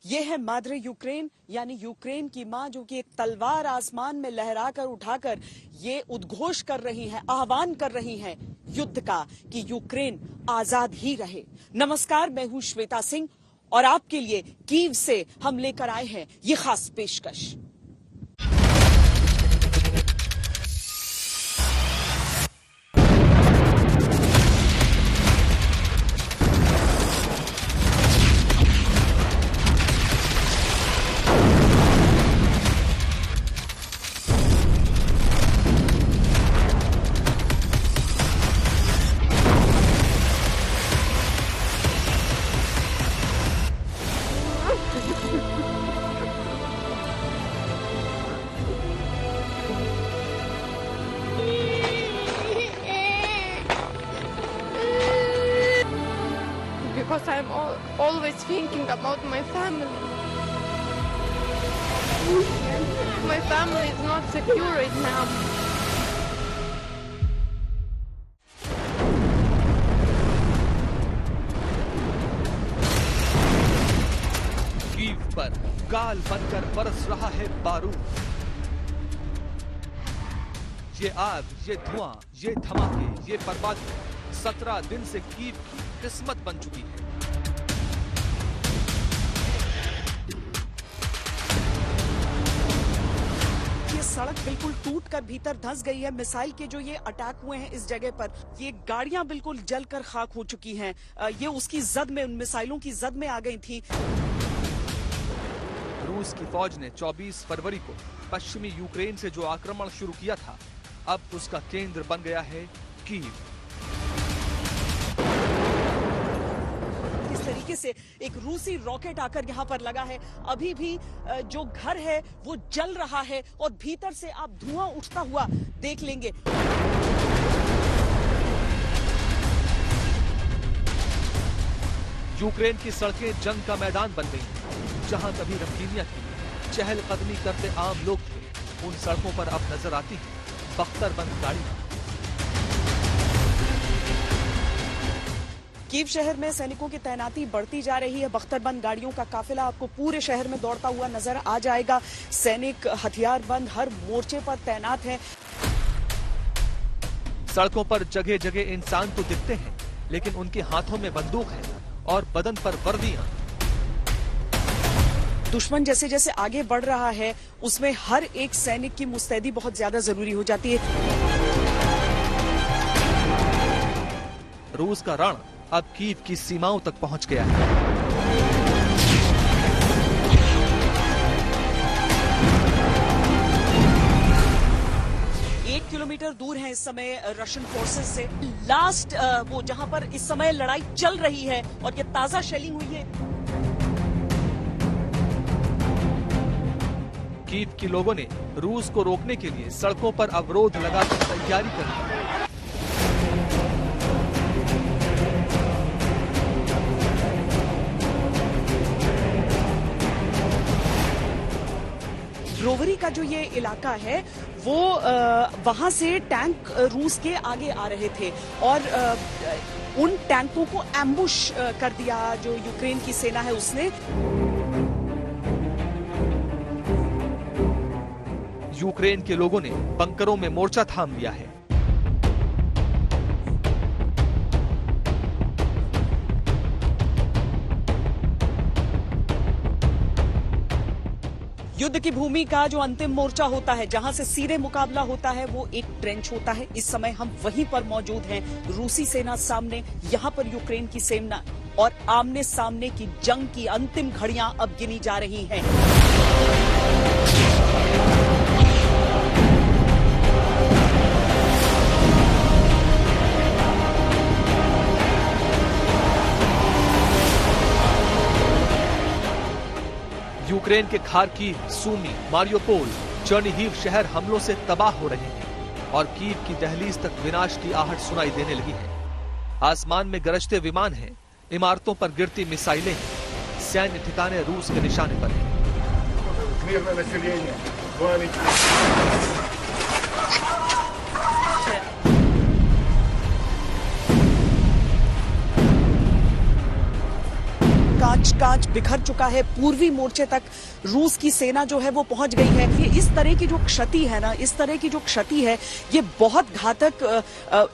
ये है Madre Ukraine, यानी यूक्रेन की मां, जो कि एक तलवार आसमान में लहराकर उठाकर ये उद्घोष कर रही हैं, आह्वान कर रही हैं युद्ध का कि यूक्रेन आजाद ही रहे। नमस्कार, मैं हूं श्वेता सिंह और आपके लिए कीव से हम लेकर आए हैं ये खास पेशकश। Because I'm always thinking about my family. My family is not secure right now. Kyiv पर गाल बनकर बरस रहा है बारूद। ये आग, ये धुआं, ये धमाके, ये बर्बादी 17 दिन से कीव की किस्मत बन चुकी है। ये सड़क बिल्कुल टूट कर भीतर धंस गई है। मिसाइल के जो ये अटैक हुए हैं इस जगह पर, ये गाड़ियां बिल्कुल जलकर खाक हो चुकी हैं। ये उसकी जद में, उन मिसाइलों की जद में आ गई थी। रूस की फौज ने 24 फरवरी को पश्चिमी यूक्रेन से जो आक्रमण शुरू किया था, अब उसका केंद्र बन गया है कीव। इस तरीके से एक रूसी रॉकेट आकर यहां पर लगा है। अभी भी जो घर है वो जल रहा है और भीतर से आप धुआं उठता हुआ देख लेंगे। यूक्रेन की सड़कें जंग का मैदान बन गई हैं। जहां कभी रमकीनियां थी, चहलकदमी करते आम लोग थे, उन सड़कों पर अब नजर आती है बख्तरबंद गाड़ियां। कीव शहर में सैनिकों की तैनाती बढ़ती जा रही है। बख्तरबंद गाड़ियों का काफिला आपको पूरे शहर में दौड़ता हुआ नजर आ जाएगा। सैनिक हथियारबंद हर मोर्चे पर तैनात हैं। सड़कों पर जगह जगह इंसान तो दिखते हैं, लेकिन उनके हाथों में बंदूक है और बदन पर वर्दियां। दुश्मन जैसे जैसे आगे बढ़ रहा है, उसमें हर एक सैनिक की मुस्तैदी बहुत ज्यादा जरूरी हो जाती है। रूस का रण अब कीव की सीमाओं तक पहुंच गया है। एक किलोमीटर दूर है इस समय रशियन फोर्सेस से। लास्ट वो जहां पर इस समय लड़ाई चल रही है और ये ताजा शेलिंग हुई है। कीव के लोगों ने रूस को रोकने के लिए सड़कों पर अवरोध लगाकर तैयारी कर ली। ब्रोवरी का जो ये इलाका है वो वहां से टैंक रूस के आगे आ रहे थे और उन टैंकों को एम्बुश कर दिया जो यूक्रेन की सेना है उसने। यूक्रेन के लोगों ने बंकरों में मोर्चा थाम लिया है। युद्ध की भूमि का जो अंतिम मोर्चा होता है, जहां से सीधे मुकाबला होता है, वो एक ट्रेंच होता है। इस समय हम वहीं पर मौजूद हैं। रूसी सेना सामने, यहां पर यूक्रेन की सेना, और आमने सामने की जंग की अंतिम घड़ियां अब गिनी जा रही हैं। यूक्रेन के खार्किव, सूमी, मारियोपोल, चर्निहिव शहर हमलों से तबाह हो रहे हैं और कीव की दहलीज तक विनाश की आहट सुनाई देने लगी है। आसमान में गरजते विमान हैं, इमारतों पर गिरती मिसाइलें हैं, सैन्य ठिकाने रूस के निशाने पर हैं। कांच बिखर चुका है। पूर्वी मोर्चे तक रूस की सेना जो है वो पहुंच गई है। ये इस तरह की जो क्षति है ना, इस तरह की जो क्षति है, ये बहुत घातक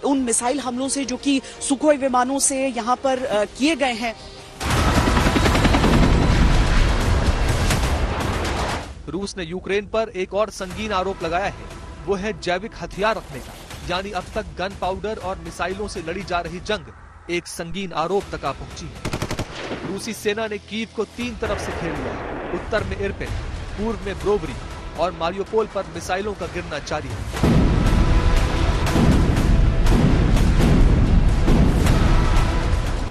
उन मिसाइल हमलों से जो कि सुखोई विमानों से यहाँ पर किए गए हैं। रूस ने यूक्रेन पर एक और संगीन आरोप लगाया है, वो है जैविक हथियार रखने का। यानी अब तक गन पाउडर और मिसाइलों से लड़ी जा रही जंग एक संगीन आरोप तक आ पहुंची है। रूसी सेना ने कीव को 3 तरफ से घेर लिया है। उत्तर में इरपिन, पूर्व में ब्रोवरी और मारियोपोल पर मिसाइलों का गिरना जारी है।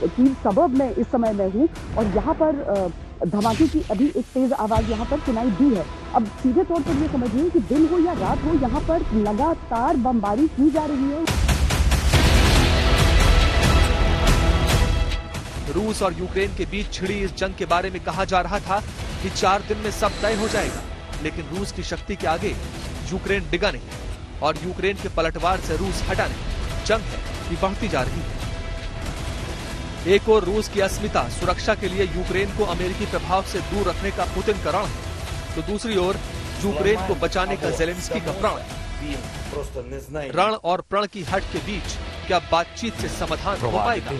कीव सबर्ब में इस समय मैं हूँ और यहाँ पर धमाके की अभी एक तेज आवाज यहाँ पर सुनाई दी है। अब सीधे तौर पर ये समझिए कि दिन हो या रात हो, यहाँ पर लगातार बमबारी की जा रही है। रूस और यूक्रेन के बीच छिड़ी इस जंग के बारे में कहा जा रहा था कि 4 दिन में सब तय हो जाएगा, लेकिन रूस की शक्ति के आगे यूक्रेन डिगा नहीं और यूक्रेन के पलटवार से रूस हटा नहीं। जंग है कि बढ़ती जा रही है। एक और रूस की अस्मिता सुरक्षा के लिए यूक्रेन को अमेरिकी प्रभाव से दूर रखने का पुतिन का रण है, तो दूसरी ओर यूक्रेन को बचाने का ज़ेलेंस्की का प्रण है। रण और प्रण की हट के बीच क्या बातचीत से समाधान हो पाएगा?